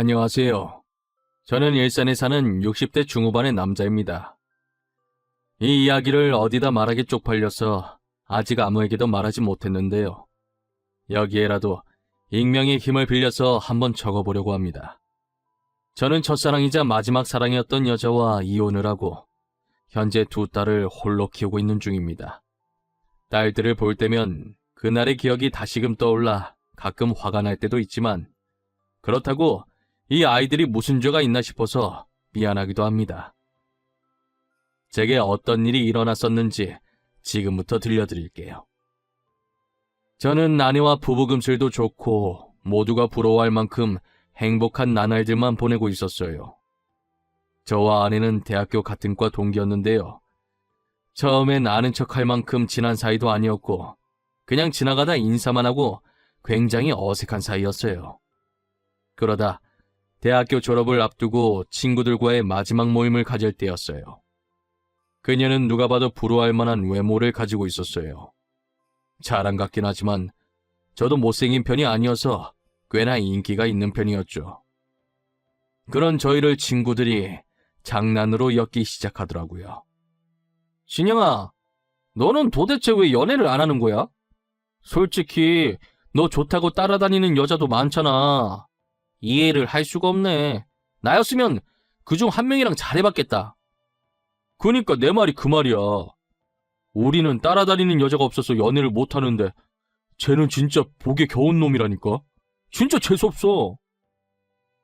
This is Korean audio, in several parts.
안녕하세요. 저는 일산에 사는 60대 중후반의 남자입니다. 이 이야기를 어디다 말하기 쪽팔려서 아직 아무에게도 말하지 못했는데요. 여기에라도 익명의 힘을 빌려서 한번 적어보려고 합니다. 저는 첫사랑이자 마지막 사랑이었던 여자와 이혼을 하고 현재 두 딸을 홀로 키우고 있는 중입니다. 딸들을 볼 때면 그날의 기억이 다시금 떠올라 가끔 화가 날 때도 있지만 그렇다고 이 아이들이 무슨 죄가 있나 싶어서 미안하기도 합니다. 제게 어떤 일이 일어났었는지 지금부터 들려드릴게요. 저는 아내와 부부금슬도 좋고 모두가 부러워할 만큼 행복한 나날들만 보내고 있었어요. 저와 아내는 대학교 같은 과 동기였는데요. 처음엔 아는 척할 만큼 친한 사이도 아니었고 그냥 지나가다 인사만 하고 굉장히 어색한 사이였어요. 그러다 대학교 졸업을 앞두고 친구들과의 마지막 모임을 가질 때였어요. 그녀는 누가 봐도 부러워할 만한 외모를 가지고 있었어요. 자랑 같긴 하지만 저도 못생긴 편이 아니어서 꽤나 인기가 있는 편이었죠. 그런 저희를 친구들이 장난으로 엮기 시작하더라고요. 진영아, 너는 도대체 왜 연애를 안 하는 거야? 솔직히 너 좋다고 따라다니는 여자도 많잖아. 이해를 할 수가 없네. 나였으면 그중 한 명이랑 잘해봤겠다. 그니까 내 말이 그 말이야. 우리는 따라다니는 여자가 없어서 연애를 못하는데 쟤는 진짜 복에 겨운 놈이라니까. 진짜 재수없어.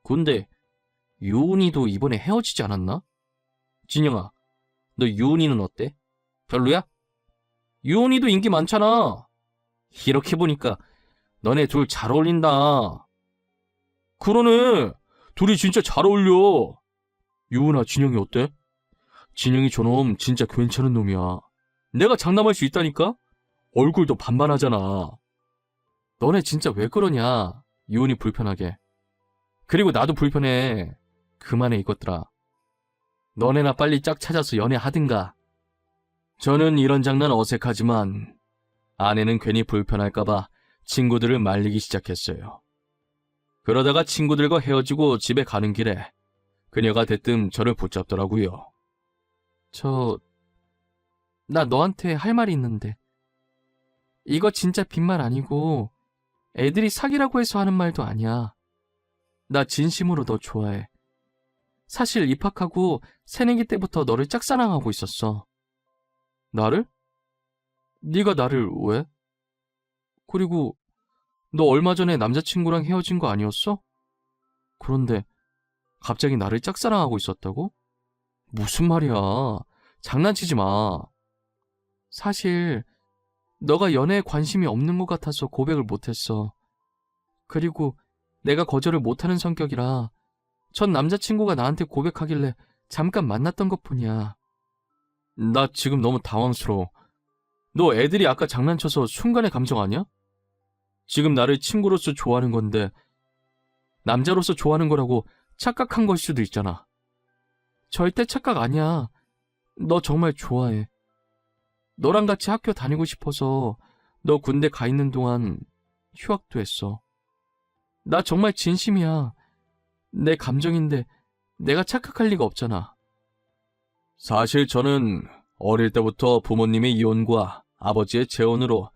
근데 유은이도 이번에 헤어지지 않았나? 진영아, 너 유은이는 어때? 별로야? 유은이도 인기 많잖아. 이렇게 보니까 너네 둘 잘 어울린다. 그러네. 둘이 진짜 잘 어울려. 유은아, 진영이 어때? 진영이 저놈 진짜 괜찮은 놈이야. 내가 장담할 수 있다니까? 얼굴도 반반하잖아. 너네 진짜 왜 그러냐? 유은이 불편하게. 그리고 나도 불편해. 그만해 이것들아. 너네나 빨리 짝 찾아서 연애하든가. 저는 이런 장난 어색하지만 아내는 괜히 불편할까봐 친구들을 말리기 시작했어요. 그러다가 친구들과 헤어지고 집에 가는 길에 그녀가 대뜸 저를 붙잡더라고요. 나 너한테 할 말이 있는데. 이거 진짜 빈말 아니고 애들이 사귀라고 해서 하는 말도 아니야. 나 진심으로 너 좋아해. 사실 입학하고 새내기 때부터 너를 짝사랑하고 있었어. 나를? 네가 나를 왜? 그리고 너 얼마 전에 남자친구랑 헤어진 거 아니었어? 그런데 갑자기 나를 짝사랑하고 있었다고? 무슨 말이야. 장난치지 마. 사실 너가 연애에 관심이 없는 것 같아서 고백을 못했어. 그리고 내가 거절을 못하는 성격이라 전 남자친구가 나한테 고백하길래 잠깐 만났던 것뿐이야. 나 지금 너무 당황스러워. 너 애들이 아까 장난쳐서 순간의 감정 아니야? 지금 나를 친구로서 좋아하는 건데 남자로서 좋아하는 거라고 착각한 걸 수도 있잖아. 절대 착각 아니야. 너 정말 좋아해. 너랑 같이 학교 다니고 싶어서 너 군대 가 있는 동안 휴학도 했어. 나 정말 진심이야. 내 감정인데 내가 착각할 리가 없잖아. 사실 저는 어릴 때부터 부모님의 이혼과 아버지의 재혼으로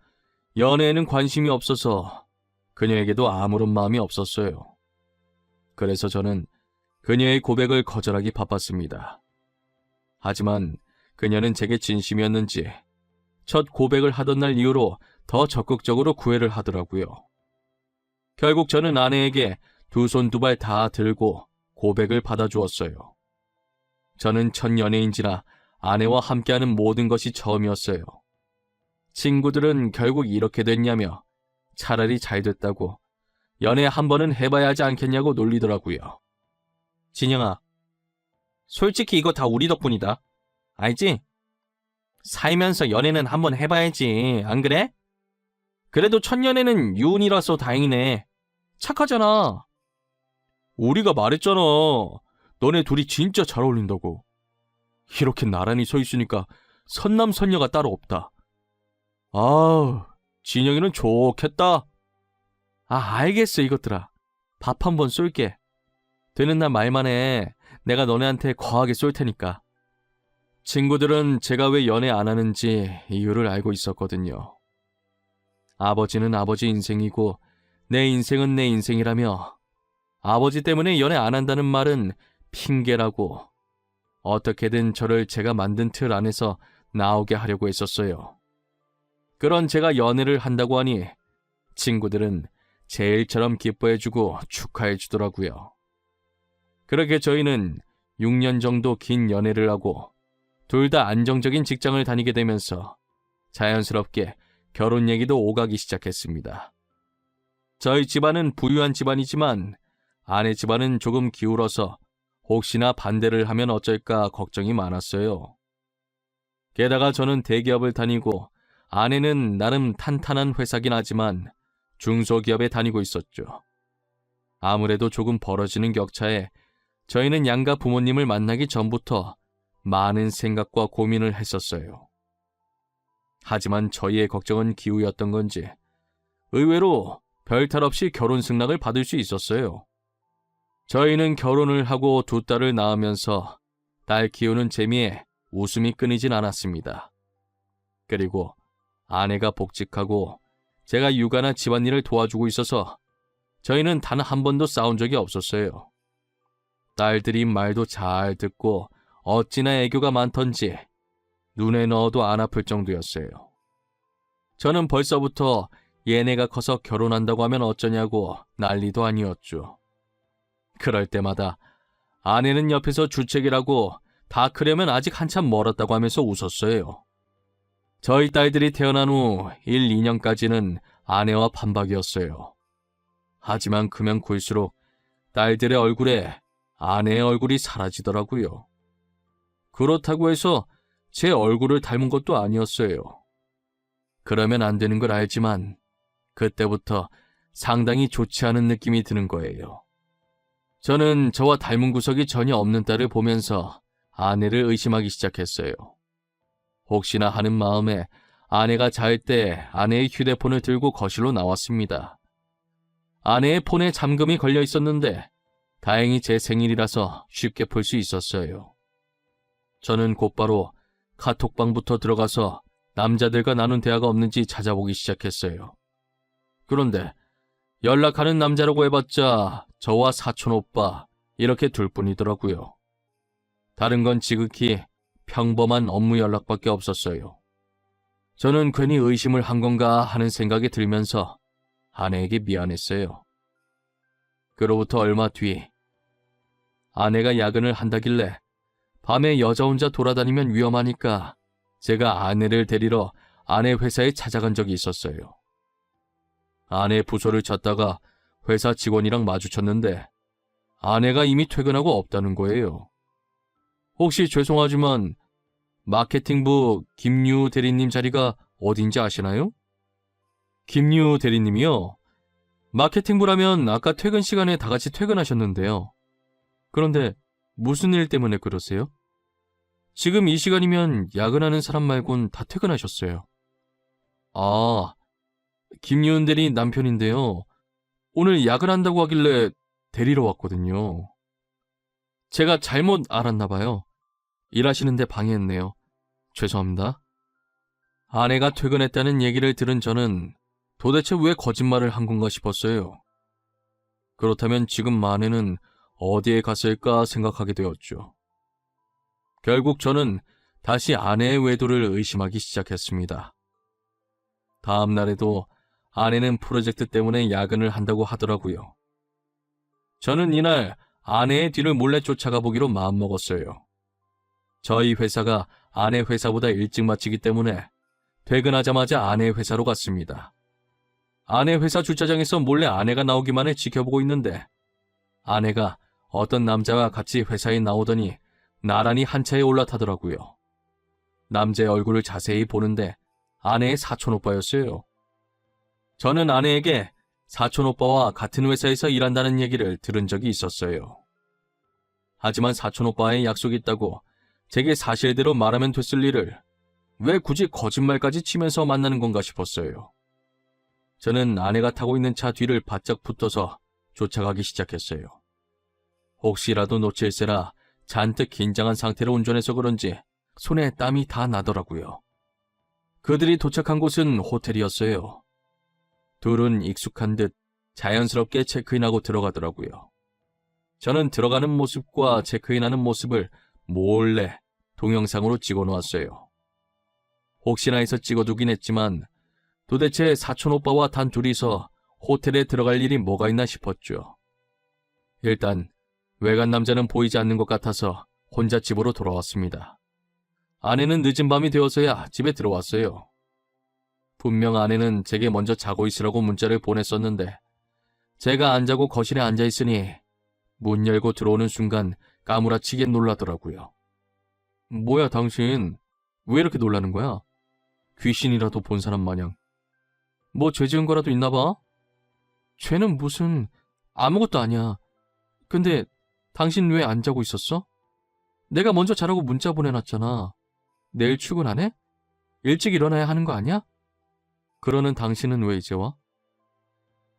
연애에는 관심이 없어서 그녀에게도 아무런 마음이 없었어요. 그래서 저는 그녀의 고백을 거절하기 바빴습니다. 하지만 그녀는 제게 진심이었는지 첫 고백을 하던 날 이후로 더 적극적으로 구애를 하더라고요. 결국 저는 아내에게 두 손 두 발 다 들고 고백을 받아주었어요. 저는 첫 연애인지라 아내와 함께하는 모든 것이 처음이었어요. 친구들은 결국 이렇게 됐냐며 차라리 잘 됐다고 연애 한 번은 해봐야 하지 않겠냐고 놀리더라고요. 진영아, 솔직히 이거 다 우리 덕분이다. 알지? 살면서 연애는 한번 해봐야지, 안 그래? 그래도 첫 연애는 유은이라서 다행이네. 착하잖아. 우리가 말했잖아. 너네 둘이 진짜 잘 어울린다고. 이렇게 나란히 서 있으니까 선남선녀가 따로 없다. 아우, 진영이는 좋겠다. 알겠어 이것들아. 밥 한번 쏠게. 되는 날 말만 해. 내가 너네한테 거하게 쏠 테니까. 친구들은 제가 왜 연애 안 하는지 이유를 알고 있었거든요. 아버지는 아버지 인생이고 내 인생은 내 인생이라며 아버지 때문에 연애 안 한다는 말은 핑계라고 어떻게든 저를 제가 만든 틀 안에서 나오게 하려고 했었어요. 그런 제가 연애를 한다고 하니 친구들은 제 일처럼 기뻐해주고 축하해주더라고요. 그렇게 저희는 6년 정도 긴 연애를 하고 둘 다 안정적인 직장을 다니게 되면서 자연스럽게 결혼 얘기도 오가기 시작했습니다. 저희 집안은 부유한 집안이지만 아내 집안은 조금 기울어서 혹시나 반대를 하면 어쩔까 걱정이 많았어요. 게다가 저는 대기업을 다니고 아내는 나름 탄탄한 회사긴 하지만 중소기업에 다니고 있었죠. 아무래도 조금 벌어지는 격차에 저희는 양가 부모님을 만나기 전부터 많은 생각과 고민을 했었어요. 하지만 저희의 걱정은 기우였던 건지 의외로 별탈 없이 결혼 승낙을 받을 수 있었어요. 저희는 결혼을 하고 두 딸을 낳으면서 딸 키우는 재미에 웃음이 끊이진 않았습니다. 그리고 아내가 복직하고 제가 육아나 집안일을 도와주고 있어서 저희는 단 한 번도 싸운 적이 없었어요. 딸들이 말도 잘 듣고 어찌나 애교가 많던지 눈에 넣어도 안 아플 정도였어요. 저는 벌써부터 얘네가 커서 결혼한다고 하면 어쩌냐고 난리도 아니었죠. 그럴 때마다 아내는 옆에서 주책이라고 다 크려면 아직 한참 멀었다고 하면서 웃었어요. 저희 딸들이 태어난 후 1, 2년까지는 아내와 판박이었어요. 하지만 크면 클수록 딸들의 얼굴에 아내의 얼굴이 사라지더라고요. 그렇다고 해서 제 얼굴을 닮은 것도 아니었어요. 그러면 안 되는 걸 알지만 그때부터 상당히 좋지 않은 느낌이 드는 거예요. 저는 저와 닮은 구석이 전혀 없는 딸을 보면서 아내를 의심하기 시작했어요. 혹시나 하는 마음에 아내가 잘 때 아내의 휴대폰을 들고 거실로 나왔습니다. 아내의 폰에 잠금이 걸려 있었는데 다행히 제 생일이라서 쉽게 풀 수 있었어요. 저는 곧바로 카톡방부터 들어가서 남자들과 나눈 대화가 없는지 찾아보기 시작했어요. 그런데 연락하는 남자라고 해봤자 저와 사촌 오빠 이렇게 둘뿐이더라고요. 다른 건 지극히 평범한 업무 연락밖에 없었어요. 저는 괜히 의심을 한 건가 하는 생각이 들면서 아내에게 미안했어요. 그로부터 얼마 뒤 아내가 야근을 한다길래 밤에 여자 혼자 돌아다니면 위험하니까 제가 아내를 데리러 아내 회사에 찾아간 적이 있었어요. 아내 부소를 찾다가 회사 직원이랑 마주쳤는데 아내가 이미 퇴근하고 없다는 거예요. 혹시 죄송하지만 마케팅부 김유 대리님 자리가 어딘지 아시나요? 김유 대리님이요? 마케팅부라면 아까 퇴근 시간에 다 같이 퇴근하셨는데요. 그런데 무슨 일 때문에 그러세요? 지금 이 시간이면 야근하는 사람 말곤 다 퇴근하셨어요. 아, 김유은 대리 남편인데요. 오늘 야근한다고 하길래 데리러 왔거든요. 제가 잘못 알았나 봐요. 일하시는데 방해했네요. 죄송합니다. 아내가 퇴근했다는 얘기를 들은 저는 도대체 왜 거짓말을 한 건가 싶었어요. 그렇다면 지금 아내는 어디에 갔을까 생각하게 되었죠. 결국 저는 다시 아내의 외도를 의심하기 시작했습니다. 다음 날에도 아내는 프로젝트 때문에 야근을 한다고 하더라고요. 저는 이날 아내의 뒤를 몰래 쫓아가 보기로 마음먹었어요. 저희 회사가 아내 회사보다 일찍 마치기 때문에 퇴근하자마자 아내 회사로 갔습니다. 아내 회사 주차장에서 몰래 아내가 나오기만 해 지켜보고 있는데 아내가 어떤 남자와 같이 회사에 나오더니 나란히 한 차에 올라타더라고요. 남자의 얼굴을 자세히 보는데 아내의 사촌오빠였어요. 저는 아내에게 사촌오빠와 같은 회사에서 일한다는 얘기를 들은 적이 있었어요. 하지만 사촌오빠의 약속이 있다고 제게 사실대로 말하면 됐을 일을 왜 굳이 거짓말까지 치면서 만나는 건가 싶었어요. 저는 아내가 타고 있는 차 뒤를 바짝 붙어서 쫓아가기 시작했어요. 혹시라도 놓칠세라 잔뜩 긴장한 상태로 운전해서 그런지 손에 땀이 다 나더라고요. 그들이 도착한 곳은 호텔이었어요. 둘은 익숙한 듯 자연스럽게 체크인하고 들어가더라고요. 저는 들어가는 모습과 체크인하는 모습을 몰래 동영상으로 찍어놓았어요. 혹시나 해서 찍어두긴 했지만 도대체 사촌오빠와 단 둘이서 호텔에 들어갈 일이 뭐가 있나 싶었죠. 일단 외간 남자는 보이지 않는 것 같아서 혼자 집으로 돌아왔습니다. 아내는 늦은 밤이 되어서야 집에 들어왔어요. 분명 아내는 제게 먼저 자고 있으라고 문자를 보냈었는데 제가 안 자고 거실에 앉아 있으니 문 열고 들어오는 순간 까무라치게 놀라더라고요. 뭐야 당신, 왜 이렇게 놀라는 거야? 귀신이라도 본 사람 마냥. 뭐 죄 지은 거라도 있나 봐? 죄는 무슨, 아무것도 아니야. 근데 당신 왜 안 자고 있었어? 내가 먼저 자라고 문자 보내놨잖아. 내일 출근 안 해? 일찍 일어나야 하는 거 아니야? 그러는 당신은 왜 이제 와?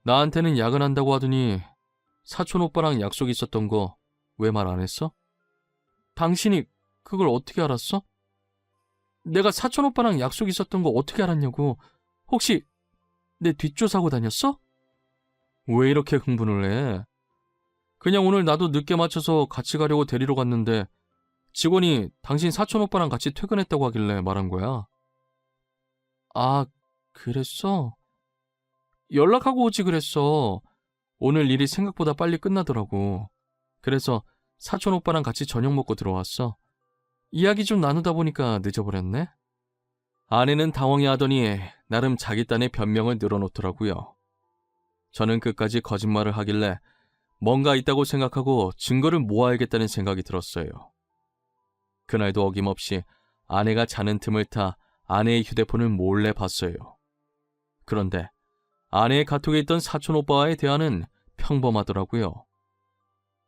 나한테는 야근한다고 하더니 사촌 오빠랑 약속 있었던 거 왜 말 안 했어? 당신이 그걸 어떻게 알았어? 내가 사촌 오빠랑 약속 있었던 거 어떻게 알았냐고. 혹시 내 뒷조사하고 다녔어? 왜 이렇게 흥분을 해? 그냥 오늘 나도 늦게 맞춰서 같이 가려고 데리러 갔는데 직원이 당신 사촌 오빠랑 같이 퇴근했다고 하길래 말한 거야. 아, 그랬어? 연락하고 오지 그랬어. 오늘 일이 생각보다 빨리 끝나더라고. 그래서 사촌 오빠랑 같이 저녁 먹고 들어왔어. 이야기 좀 나누다 보니까 늦어버렸네. 아내는 당황해하더니 나름 자기 딴의 변명을 늘어놓더라고요. 저는 끝까지 거짓말을 하길래 뭔가 있다고 생각하고 증거를 모아야겠다는 생각이 들었어요. 그날도 어김없이 아내가 자는 틈을 타 아내의 휴대폰을 몰래 봤어요. 그런데 아내의 카톡에 있던 사촌 오빠와의 대화는 평범하더라고요.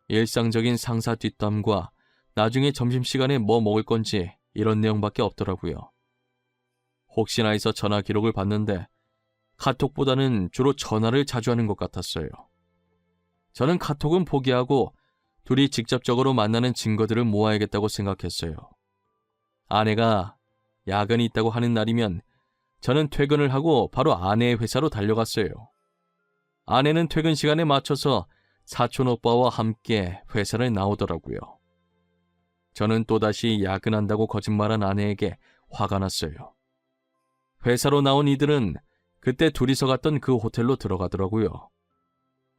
일상적인 상사 뒷담과 나중에 점심시간에 뭐 먹을 건지 이런 내용밖에 없더라고요. 혹시나 해서 전화 기록을 봤는데 카톡보다는 주로 전화를 자주 하는 것 같았어요. 저는 카톡은 포기하고 둘이 직접적으로 만나는 증거들을 모아야겠다고 생각했어요. 아내가 야근이 있다고 하는 날이면 저는 퇴근을 하고 바로 아내의 회사로 달려갔어요. 아내는 퇴근 시간에 맞춰서 사촌 오빠와 함께 회사를 나오더라고요. 저는 또다시 야근한다고 거짓말한 아내에게 화가 났어요. 회사로 나온 이들은 그때 둘이서 갔던 그 호텔로 들어가더라고요.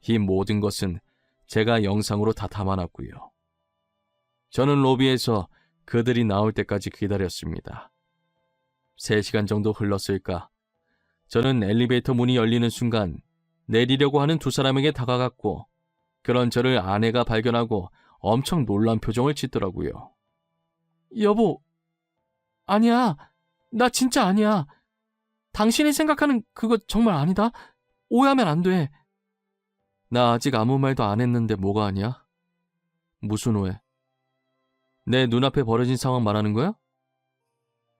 이 모든 것은 제가 영상으로 다 담아놨고요. 저는 로비에서 그들이 나올 때까지 기다렸습니다. 3시간 정도 흘렀을까? 저는 엘리베이터 문이 열리는 순간 내리려고 하는 두 사람에게 다가갔고 그런 저를 아내가 발견하고 엄청 놀란 표정을 짓더라고요. 여보, 아니야. 나 진짜 아니야. 당신이 생각하는 그거 정말 아니다. 오해하면 안 돼. 나 아직 아무 말도 안 했는데 뭐가 아니야? 무슨 오해? 내 눈앞에 벌어진 상황 말하는 거야?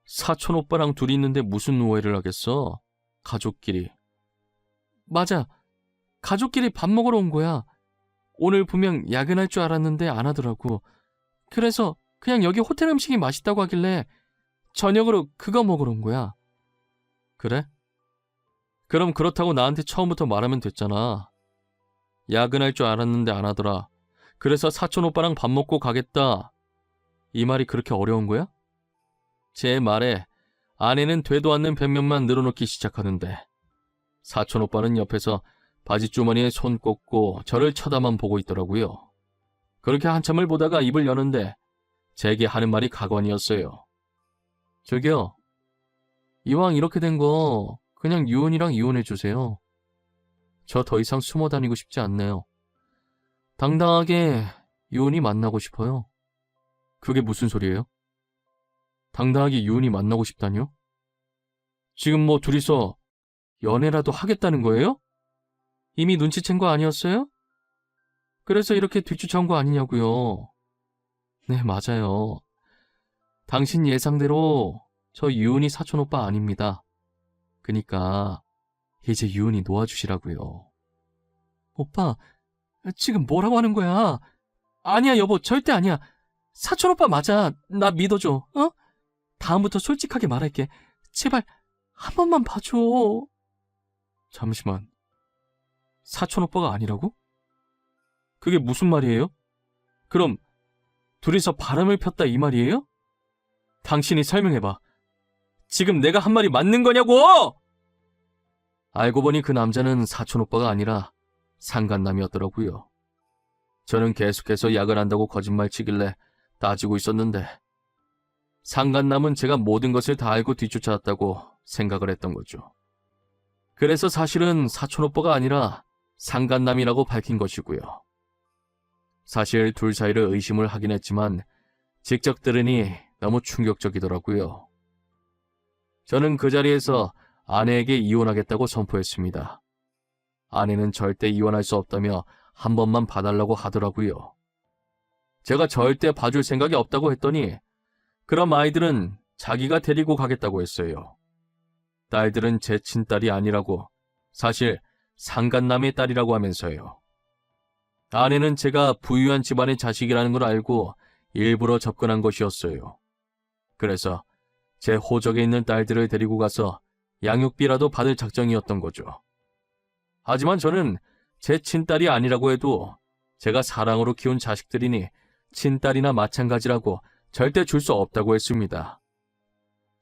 사촌 오빠랑 둘이 있는데 무슨 오해를 하겠어? 가족끼리. 맞아. 가족끼리 밥 먹으러 온 거야. 오늘 분명 야근할 줄 알았는데 안 하더라고. 그래서 그냥 여기 호텔 음식이 맛있다고 하길래 저녁으로 그거 먹으러 온 거야. 그래? 그럼 그렇다고 나한테 처음부터 말하면 됐잖아. 야근할 줄 알았는데 안 하더라. 그래서 사촌 오빠랑 밥 먹고 가겠다. 이 말이 그렇게 어려운 거야? 제 말에 아내는 되도 않는 변명만 늘어놓기 시작하는데 사촌 오빠는 옆에서 바지 주머니에 손 꽂고 저를 쳐다만 보고 있더라고요. 그렇게 한참을 보다가 입을 여는데 제게 하는 말이 가관이었어요. 저기요. 이왕 이렇게 된 거 그냥 유은이랑 이혼해주세요. 저 더 이상 숨어 다니고 싶지 않네요. 당당하게 유은이 만나고 싶어요. 그게 무슨 소리예요? 당당하게 유은이 만나고 싶다뇨? 지금 뭐 둘이서 연애라도 하겠다는 거예요? 이미 눈치챈 거 아니었어요? 그래서 이렇게 뒤쫓아온 거 아니냐고요. 네, 맞아요. 당신 예상대로 저 유은이 사촌 오빠 아닙니다. 그니까 이제 유은이 놓아주시라고요. 오빠, 지금 뭐라고 하는 거야? 아니야, 여보, 절대 아니야. 사촌 오빠 맞아. 나 믿어줘, 어? 다음부터 솔직하게 말할게. 제발, 한 번만 봐줘. 잠시만. 사촌 오빠가 아니라고? 그게 무슨 말이에요? 그럼, 둘이서 바람을 폈다 이 말이에요? 당신이 설명해봐. 지금 내가 한 말이 맞는 거냐고! 알고 보니 그 남자는 사촌 오빠가 아니라 상간남이었더라고요. 저는 계속해서 야근한다고 거짓말 치길래 따지고 있었는데 상간남은 제가 모든 것을 다 알고 뒤쫓아왔다고 생각을 했던 거죠. 그래서 사실은 사촌 오빠가 아니라 상간남이라고 밝힌 것이고요. 사실 둘 사이를 의심을 하긴 했지만 직접 들으니 너무 충격적이더라고요. 저는 그 자리에서 아내에게 이혼하겠다고 선포했습니다. 아내는 절대 이혼할 수 없다며 한 번만 봐달라고 하더라고요. 제가 절대 봐줄 생각이 없다고 했더니 그럼 아이들은 자기가 데리고 가겠다고 했어요. 딸들은 제 친딸이 아니라고, 사실 상간남의 딸이라고 하면서요. 아내는 제가 부유한 집안의 자식이라는 걸 알고 일부러 접근한 것이었어요. 그래서 제 호적에 있는 딸들을 데리고 가서 양육비라도 받을 작정이었던 거죠. 하지만 저는 제 친딸이 아니라고 해도 제가 사랑으로 키운 자식들이니 친딸이나 마찬가지라고 절대 줄 수 없다고 했습니다.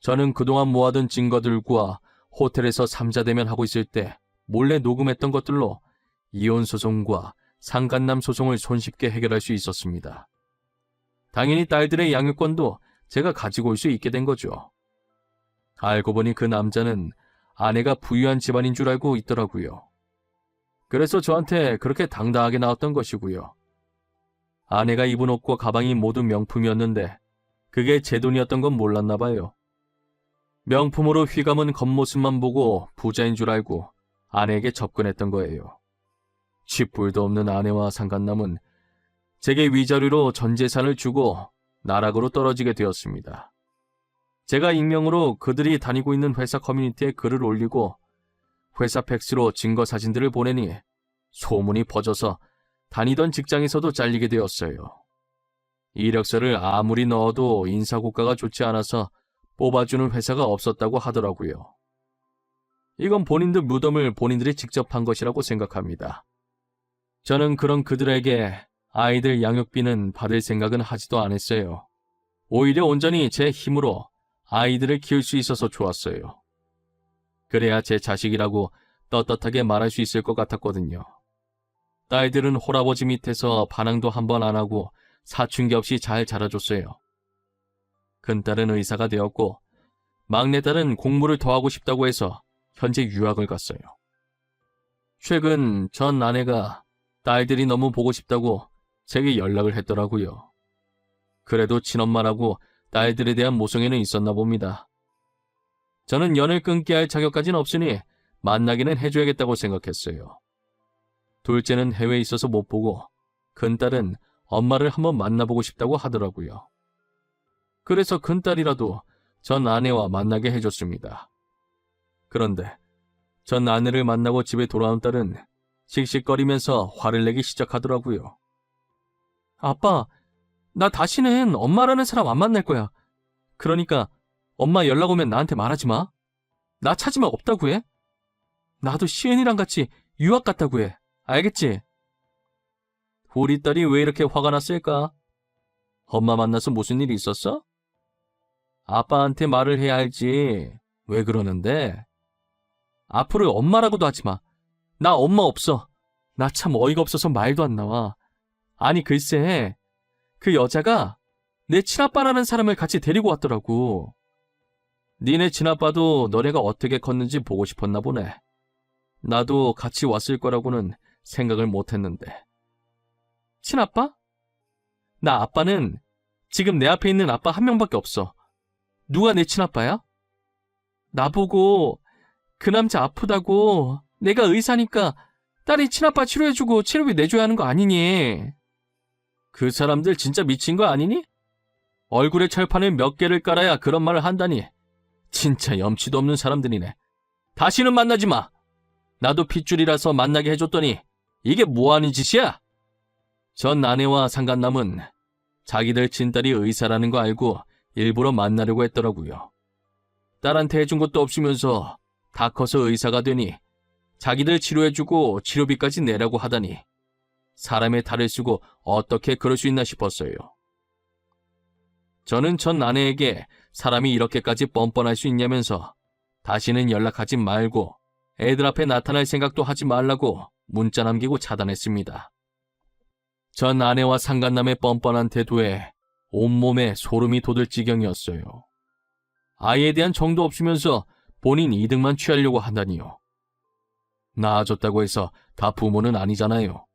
저는 그동안 모아둔 증거들과 호텔에서 삼자대면 하고 있을 때 몰래 녹음했던 것들로 이혼 소송과 상간남 소송을 손쉽게 해결할 수 있었습니다. 당연히 딸들의 양육권도 제가 가지고 올 수 있게 된 거죠. 알고 보니 그 남자는 아내가 부유한 집안인 줄 알고 있더라고요. 그래서 저한테 그렇게 당당하게 나왔던 것이고요. 아내가 입은 옷과 가방이 모두 명품이었는데 그게 제 돈이었던 건 몰랐나 봐요. 명품으로 휘감은 겉모습만 보고 부자인 줄 알고 아내에게 접근했던 거예요. 쥐뿔도 없는 아내와 상간남은 제게 위자료로 전 재산을 주고 나락으로 떨어지게 되었습니다. 제가 익명으로 그들이 다니고 있는 회사 커뮤니티에 글을 올리고 회사 팩스로 증거 사진들을 보내니 소문이 퍼져서 다니던 직장에서도 잘리게 되었어요. 이력서를 아무리 넣어도 인사고과가 좋지 않아서 뽑아주는 회사가 없었다고 하더라고요. 이건 본인들 무덤을 본인들이 직접 판 것이라고 생각합니다. 저는 그런 그들에게 아이들 양육비는 받을 생각은 하지도 않았어요. 오히려 온전히 제 힘으로 아이들을 키울 수 있어서 좋았어요. 그래야 제 자식이라고 떳떳하게 말할 수 있을 것 같았거든요. 딸들은 홀아버지 밑에서 반항도 한 번 안 하고 사춘기 없이 잘 자라줬어요. 큰딸은 의사가 되었고 막내딸은 공부를 더 하고 싶다고 해서 현재 유학을 갔어요. 최근 전 아내가 딸들이 너무 보고 싶다고 제게 연락을 했더라고요. 그래도 친엄마라고 딸들에 대한 모성애는 있었나 봅니다. 저는 연을 끊게 할 자격까지는 없으니 만나기는 해줘야겠다고 생각했어요. 둘째는 해외에 있어서 못 보고 큰딸은 엄마를 한번 만나보고 싶다고 하더라고요. 그래서 큰딸이라도 전 아내와 만나게 해줬습니다. 그런데 전 아내를 만나고 집에 돌아온 딸은 씩씩거리면서 화를 내기 시작하더라고요. 아빠, 나 다시는 엄마라는 사람 안 만날 거야. 그러니까 엄마 연락 오면 나한테 말하지 마. 나 찾으면 없다고 해. 나도 시은이랑 같이 유학 갔다고 해. 알겠지? 우리 딸이 왜 이렇게 화가 났을까? 엄마 만나서 무슨 일이 있었어? 아빠한테 말을 해야 알지. 왜 그러는데? 앞으로 엄마라고도 하지 마. 나 엄마 없어. 나 참 어이가 없어서 말도 안 나와. 아니 글쎄, 그 여자가 내 친아빠라는 사람을 같이 데리고 왔더라고. 니네 친아빠도 너네가 어떻게 컸는지 보고 싶었나 보네. 나도 같이 왔을 거라고는 생각을 못했는데. 친아빠? 나 아빠는 지금 내 앞에 있는 아빠 한 명밖에 없어. 누가 내 친아빠야? 나보고 그 남자 아프다고 내가 의사니까 딸이 친아빠 치료해주고 치료비 내줘야 하는 거 아니니? 그 사람들 진짜 미친 거 아니니? 얼굴에 철판을 몇 개를 깔아야 그런 말을 한다니. 진짜 염치도 없는 사람들이네. 다시는 만나지 마. 나도 핏줄이라서 만나게 해줬더니 이게 뭐하는 짓이야? 전 아내와 상간남은 자기들 친딸이 의사라는 거 알고 일부러 만나려고 했더라고요. 딸한테 해준 것도 없으면서 다 커서 의사가 되니 자기들 치료해주고 치료비까지 내라고 하다니 사람의 탈을 쓰고 어떻게 그럴 수 있나 싶었어요. 저는 전 아내에게 사람이 이렇게까지 뻔뻔할 수 있냐면서 다시는 연락하지 말고 애들 앞에 나타날 생각도 하지 말라고 문자 남기고 차단했습니다. 전 아내와 상간남의 뻔뻔한 태도에 온몸에 소름이 돋을 지경이었어요. 아이에 대한 정도 없으면서 본인 이득만 취하려고 한다니요. 낳아줬다고 해서 다 부모는 아니잖아요.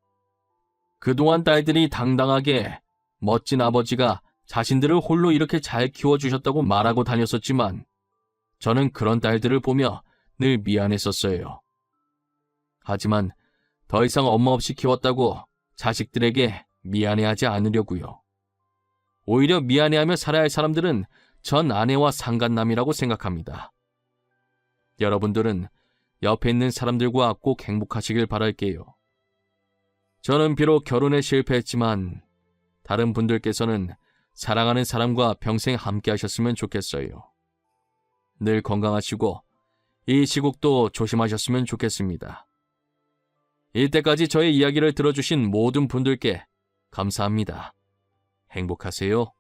그동안 딸들이 당당하게 멋진 아버지가 자신들을 홀로 이렇게 잘 키워주셨다고 말하고 다녔었지만 저는 그런 딸들을 보며 늘 미안했었어요. 하지만 더 이상 엄마 없이 키웠다고 자식들에게 미안해하지 않으려고요. 오히려 미안해하며 살아야 할 사람들은 전 아내와 상간남이라고 생각합니다. 여러분들은 옆에 있는 사람들과 꼭 행복하시길 바랄게요. 저는 비록 결혼에 실패했지만 다른 분들께서는 사랑하는 사람과 평생 함께 하셨으면 좋겠어요. 늘 건강하시고 이 시국도 조심하셨으면 좋겠습니다. 이때까지 저의 이야기를 들어주신 모든 분들께 감사합니다. 행복하세요.